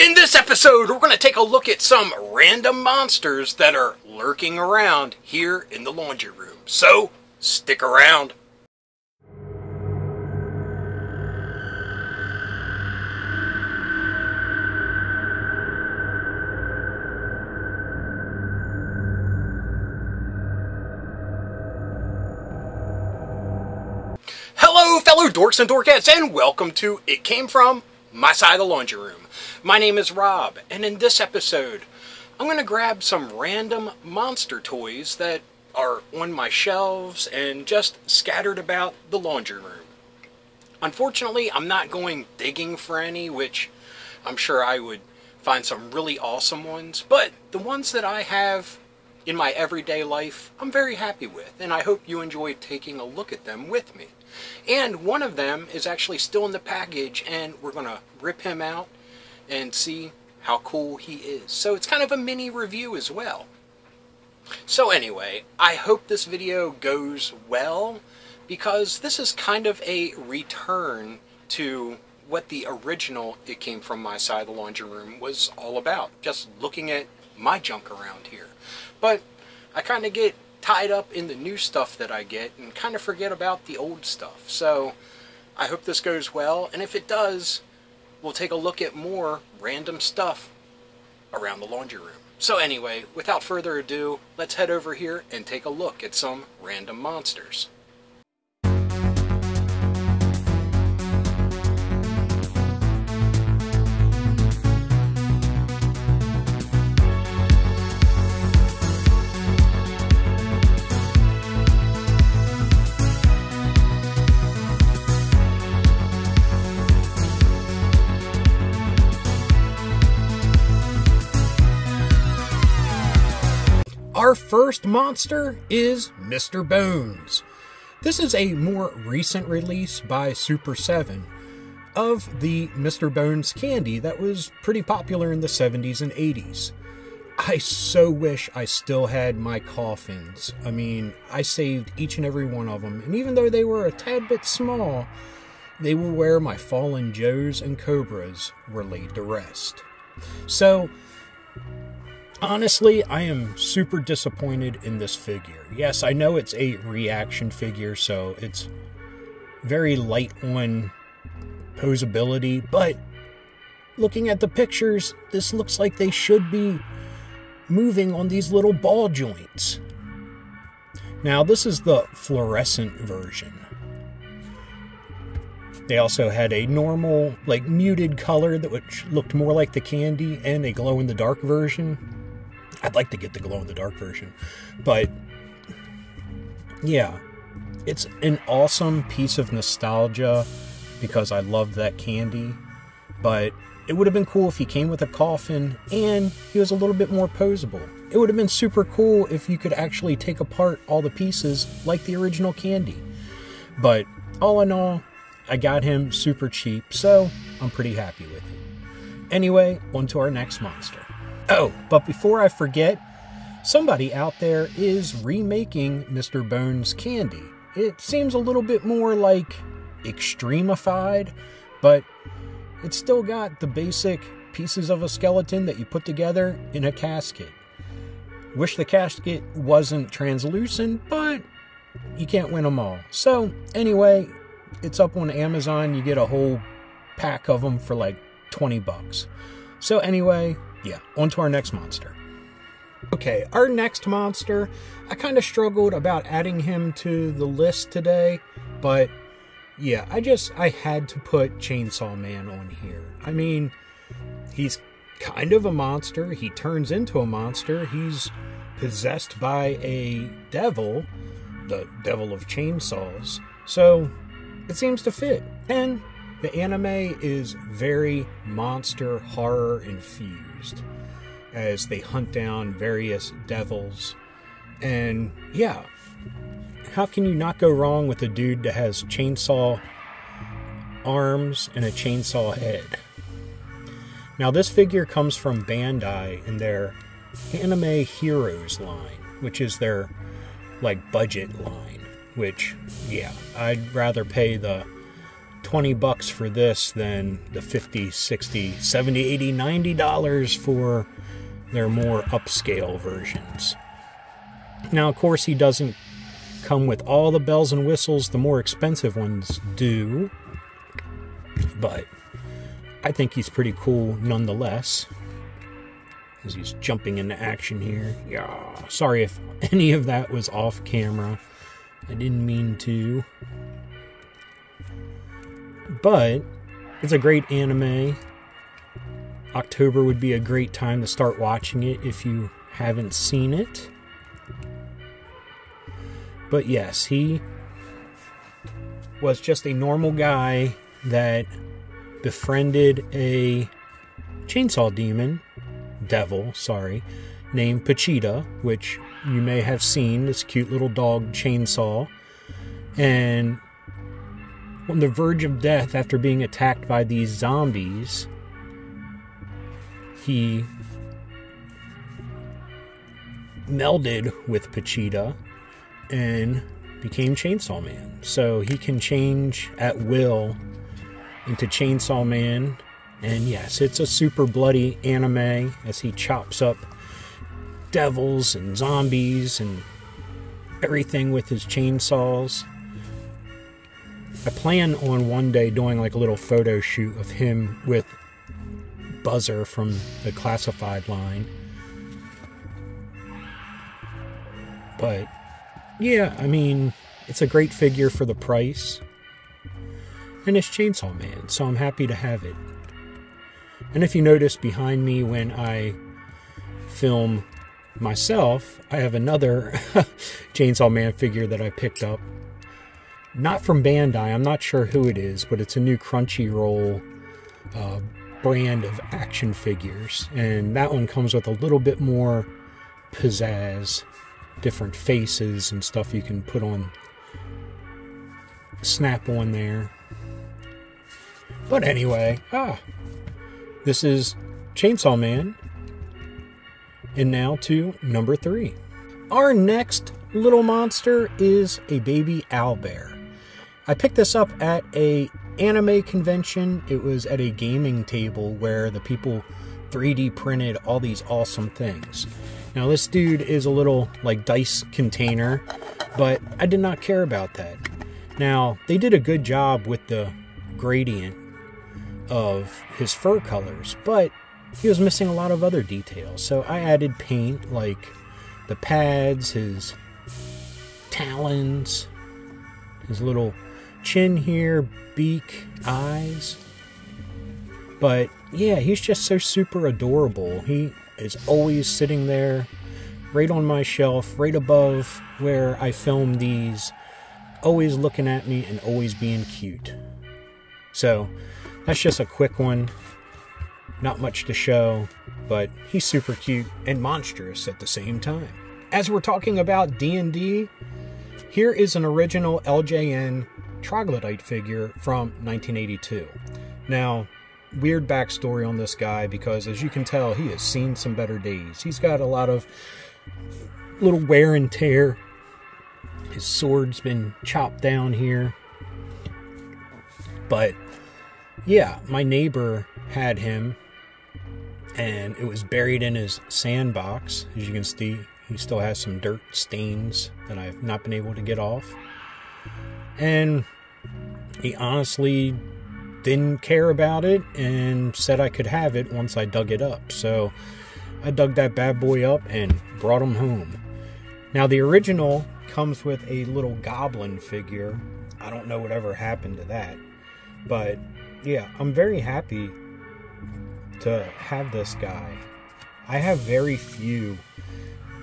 In this episode, we're going to take a look at some random monsters that are lurking around here in the laundry room. So, stick around. Hello, fellow dorks and dorkettes, and welcome to It Came From My Side of the Laundry Room. My name is Rob, and in this episode, I'm going to grab some random monster toys that are on my shelves and just scattered about the laundry room. Unfortunately, I'm not going digging for any, which I'm sure I would find some really awesome ones, but the ones that I have in my everyday life, I'm very happy with, and I hope you enjoy taking a look at them with me. And one of them is actually still in the package, and we're going to rip him out and see how cool he is. So it's kind of a mini review as well. So anyway, I hope this video goes well, because this is kind of a return to what the original It Came From My Side of the Laundry Room was all about. Just looking at my junk around here. But I kind of get tied up in the new stuff that I get and kind of forget about the old stuff. So I hope this goes well, and if it does, we'll take a look at more random stuff around the laundry room. So anyway, without further ado, let's head over here and take a look at some random monsters. Our first monster is Mr. Bones. This is a more recent release by Super 7 of the Mr. Bones candy that was pretty popular in the 70s and 80s. I so wish I still had my coffins. I mean, I saved each and every one of them, and even though they were a tad bit small, they were where my fallen Joes and Cobras were laid to rest. So, honestly, I am super disappointed in this figure. Yes, I know it's a reaction figure, so it's very light on posability, but looking at the pictures, this looks like they should be moving on these little ball joints. Now, this is the fluorescent version. They also had a normal, like, muted color that which looked more like the candy, and a glow-in-the-dark version. I'd like to get the glow-in-the-dark version, but yeah, it's an awesome piece of nostalgia because I loved that candy, but it would have been cool if he came with a coffin and he was a little bit more posable. It would have been super cool if you could actually take apart all the pieces like the original candy, but all in all, I got him super cheap, so I'm pretty happy with it. Anyway, on to our next monster. Oh, but before I forget, somebody out there is remaking Mr. Bones candy. It seems a little bit more like extremified, but it's still got the basic pieces of a skeleton that you put together in a casket. Wish the casket wasn't translucent, but you can't win them all. So anyway, it's up on Amazon. You get a whole pack of them for like 20 bucks. So anyway, yeah, on to our next monster. Okay, our next monster, I kind of struggled about adding him to the list today, but yeah, I had to put Chainsaw Man on here. I mean, he's kind of a monster. He turns into a monster. He's possessed by a devil, the devil of chainsaws, so it seems to fit. And the anime is very monster horror infused as they hunt down various devils. And yeah, how can you not go wrong with a dude that has chainsaw arms and a chainsaw head? Now, this figure comes from Bandai in their Anime Heroes line, which is their like budget line, which, yeah, I'd rather pay the $20 for this than the $50, $60, $70, $80, $90 for their more upscale versions. Now, of course, he doesn't come with all the bells and whistles the more expensive ones do, but I think he's pretty cool nonetheless, as he's jumping into action here. Yeah, sorry if any of that was off camera. I didn't mean to. But it's a great anime. October would be a great time to start watching it if you haven't seen it. But yes, he was just a normal guy that befriended a chainsaw devil, named Pachita, which you may have seen, this cute little dog Chainsaw. And on the verge of death after being attacked by these zombies, he melded with Pachita and became Chainsaw Man. So he can change at will into Chainsaw Man. And yes, it's a super bloody anime as he chops up devils and zombies and everything with his chainsaws. I plan on one day doing like a little photo shoot of him with Buzzer from the Classified line. But yeah, I mean, it's a great figure for the price. And it's Chainsaw Man, so I'm happy to have it. And if you notice behind me when I film myself, I have another Chainsaw Man figure that I picked up. Not from Bandai, I'm not sure who it is, but it's a new Crunchyroll brand of action figures. And that one comes with a little bit more pizzazz, different faces and stuff you can put on, snap on there. But anyway, this is Chainsaw Man. And now to number 3. Our next little monster is a baby owlbear. I picked this up at a anime convention. It was at a gaming table where the people 3D printed all these awesome things. Now this dude is a little like dice container, but I did not care about that. Now they did a good job with the gradient of his fur colors, but he was missing a lot of other details. So I added paint like the pads, his talons, his little chin here, beak, eyes. But yeah, he's just so super adorable. He is always sitting there right on my shelf, right above where I film these, always looking at me and always being cute. So that's just a quick one. Not much to show, but he's super cute and monstrous at the same time. As we're talking about D&D, here is an original LJN troglodyte figure from 1982. Now, weird backstory on this guy because, as you can tell, he has seen some better days. He's got a lot of little wear and tear. His sword's been chopped down here. But, yeah, my neighbor had him, and it was buried in his sandbox. As you can see, he still has some dirt stains that I've not been able to get off. And he honestly didn't care about it and said I could have it once I dug it up. So I dug that bad boy up and brought him home. Now the original comes with a little goblin figure. I don't know whatever happened to that. But yeah, I'm very happy to have this guy. I have very few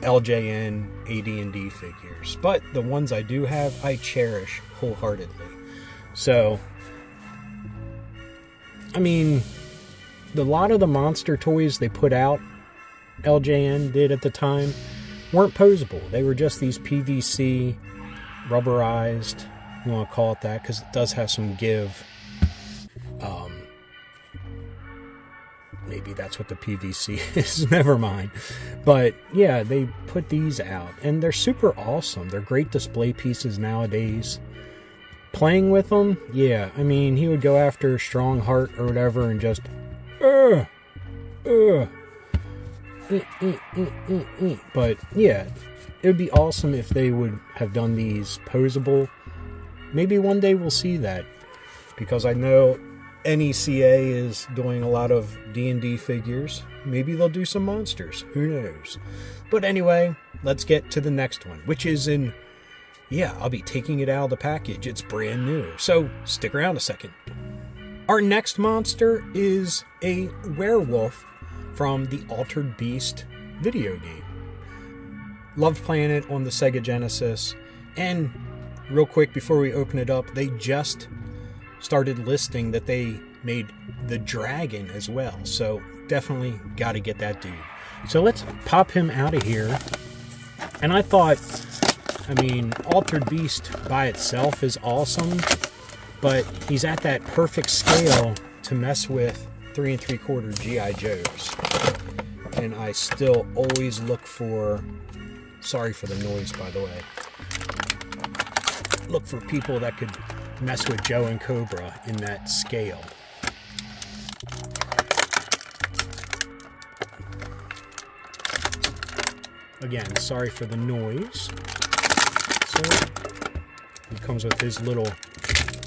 LJN AD&D figures, but the ones I do have, I cherish wholeheartedly. So, I mean, a lot of the monster toys they put out, LJN did at the time, weren't posable. They were just these PVC, rubberized, you want to call it that, because it does have some give. Maybe that's what the PVC is, never mind. But yeah, they put these out, and they're super awesome. They're great display pieces nowadays. playing with them, yeah, I mean, he would go after Strong Heart or whatever and just, but yeah, it would be awesome if they would have done these posable. Maybe one day we'll see that, because I know NECA is doing a lot of D&D figures. Maybe they'll do some monsters. Who knows? But anyway, let's get to the next one, which is in... Yeah, I'll be taking it out of the package. It's brand new. So stick around a second. Our next monster is a werewolf from the Altered Beast video game. Loved playing it on the Sega Genesis. And real quick before we open it up, they just started listing that they made the dragon as well. So definitely got to get that dude. So let's pop him out of here. And I thought, I mean, Altered Beast by itself is awesome, but he's at that perfect scale to mess with 3 3/4 G.I. Joes. And I still always look for, sorry for the noise by the way, look for people that could mess with Joe and Cobra in that scale. Again, sorry for the noise. So he comes with his little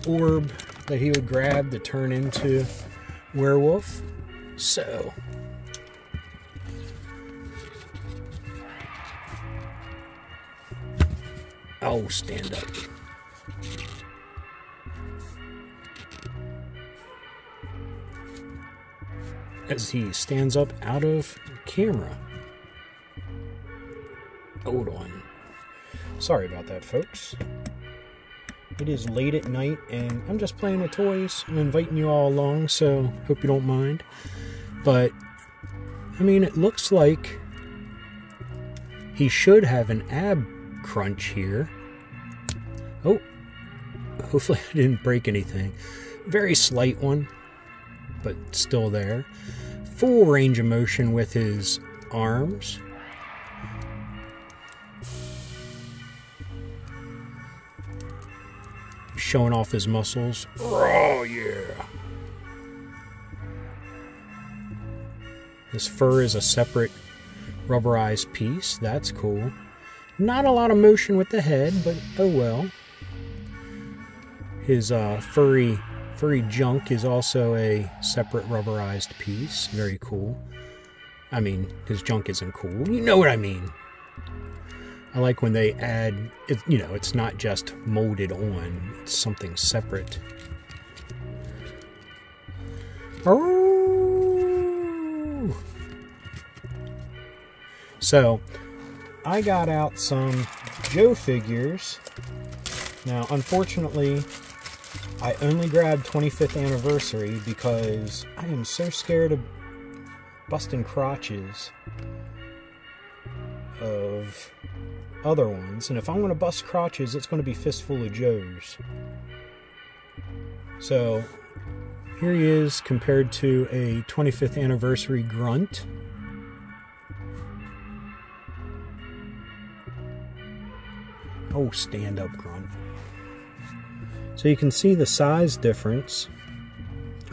orb that he would grab to turn into werewolf. So oh, stand up. As he stands up out of camera. Hold on. Sorry about that, folks. It is late at night, and I'm just playing with toys. I'm inviting you all along, so hope you don't mind. But, I mean, it looks like he should have an ab crunch here. Oh, hopefully I didn't break anything. Very slight one, but still there. Full range of motion with his arms. Showing off his muscles. Oh, yeah. His fur is a separate rubberized piece. That's cool. Not a lot of motion with the head, but oh well. His furry junk is also a separate rubberized piece. Very cool. I mean, his junk isn't cool. You know what I mean. I like when they add, you know, it's not just molded on, it's something separate. Oh! So, I got out some Joe figures. Now, unfortunately, I only grabbed 25th anniversary because I am so scared of busting crotches of other ones, and if I'm going to bust crotches, it's going to be Fistful of Joes. So here he is compared to a 25th anniversary grunt. Oh, stand up grunt. So you can see the size difference.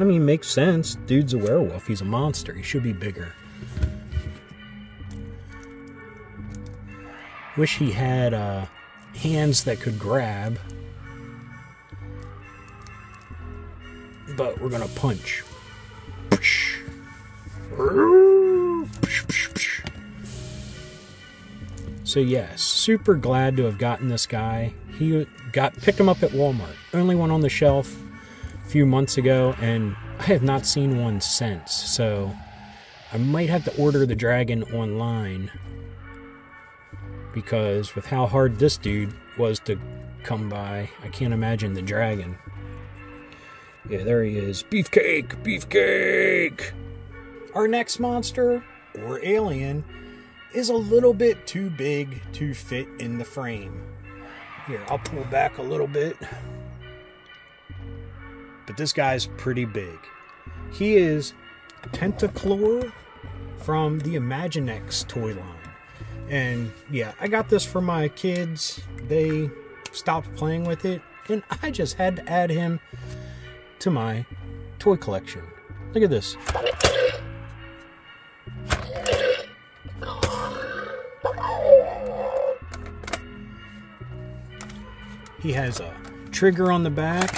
I mean, makes sense. Dude's a werewolf. He's a monster. He should be bigger. Wish he had hands that could grab. But we're gonna punch. So yes, super glad to have gotten this guy. Picked him up at Walmart. Only one on the shelf a few months ago, and I have not seen one since. So I might have to order the dragon online, because with how hard this dude was to come by, I can't imagine the dragon. Yeah, there he is. Beefcake! Beefcake! Our next monster, or alien, is a little bit too big to fit in the frame. Here, I'll pull back a little bit. But this guy's pretty big. He is Tentaclor from the Imaginext toy line. And yeah, I got this for my kids. They stopped playing with it and I just had to add him to my toy collection. Look at this. He has a trigger on the back.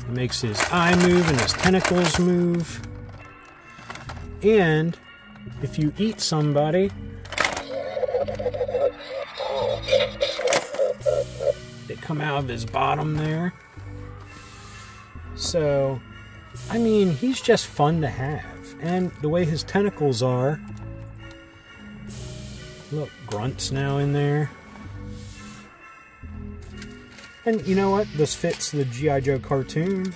It makes his eye move and his tentacles move. And if you eat somebody, they come out of his bottom there. So, I mean, he's just fun to have. And the way his tentacles are, look, Grunt's now in there. And you know what? This fits the G.I. Joe cartoon.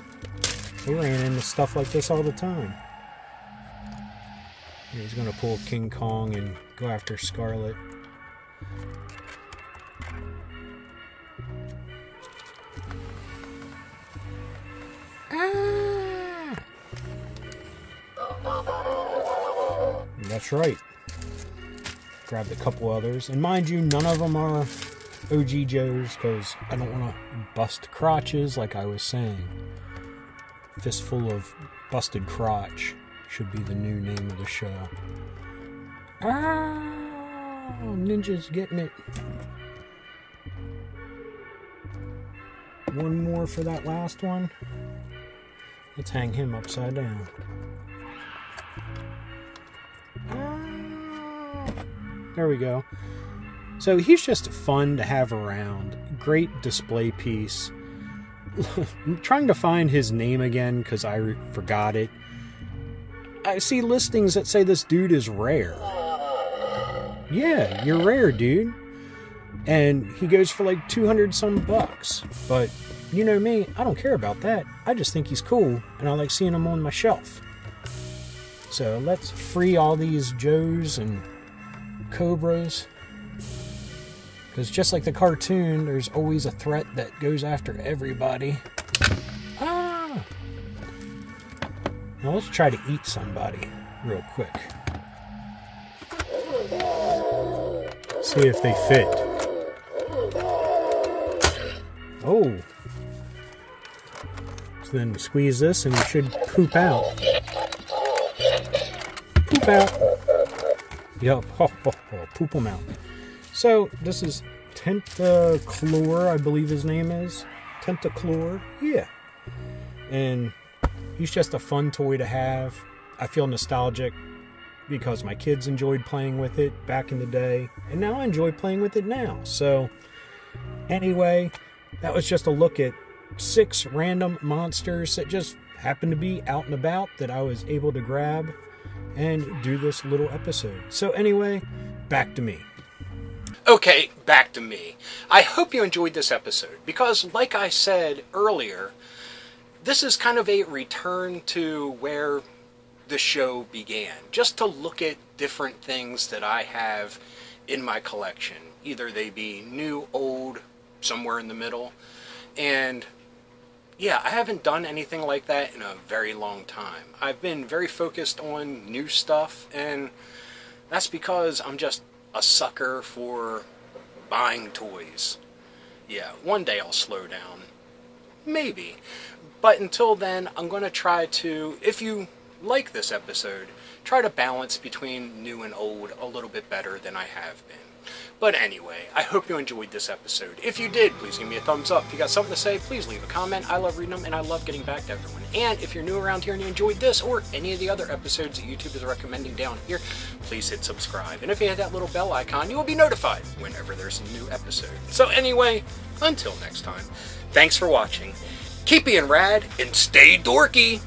They ran into stuff like this all the time. And he's going to pull King Kong and go after Scarlet. Ah! That's right. Grabbed a couple others. And mind you, none of them are OG Joes, because I don't want to bust crotches like I was saying. Fistful of Busted Crotch should be the new name of the show. Ah! Ninja's getting it. One more for that last one. Let's hang him upside down. Ah! There we go. So he's just fun to have around. Great display piece. I'm trying to find his name again because I forgot it. I see listings that say this dude is rare. Yeah, you're rare, dude. And he goes for like 200 some bucks. But you know me, I don't care about that. I just think he's cool and I like seeing him on my shelf. So let's free all these Joes and Cobras. Because just like the cartoon, there's always a threat that goes after everybody. Ah! Now let's try to eat somebody real quick. See if they fit. Oh! So then squeeze this and it should poop out. Poop out! Yup, poop them out. So, this is Tentaclor, I believe his name is. Tentaclor, yeah. And he's just a fun toy to have. I feel nostalgic because my kids enjoyed playing with it back in the day. And now I enjoy playing with it now. So, anyway, that was just a look at 6 random monsters that just happened to be out and about that I was able to grab and do this little episode. So anyway, back to me. Okay, back to me. I hope you enjoyed this episode because, like I said earlier, this is kind of a return to where the show began. Just to look at different things that I have in my collection. Either they be new, old, somewhere in the middle. And yeah, I haven't done anything like that in a very long time. I've been very focused on new stuff, and that's because I'm just a sucker for buying toys. Yeah, one day I'll slow down. Maybe. But until then, I'm going to try to, if you like this episode, try to balance between new and old a little bit better than I have been. But anyway, I hope you enjoyed this episode. If you did, please give me a thumbs up. If you got something to say, please leave a comment. I love reading them, and I love getting back to everyone. And if you're new around here and you enjoyed this, or any of the other episodes that YouTube is recommending down here, please hit subscribe. And if you hit that little bell icon, you will be notified whenever there's a new episode. So anyway, until next time, thanks for watching. Keep being rad, and stay dorky!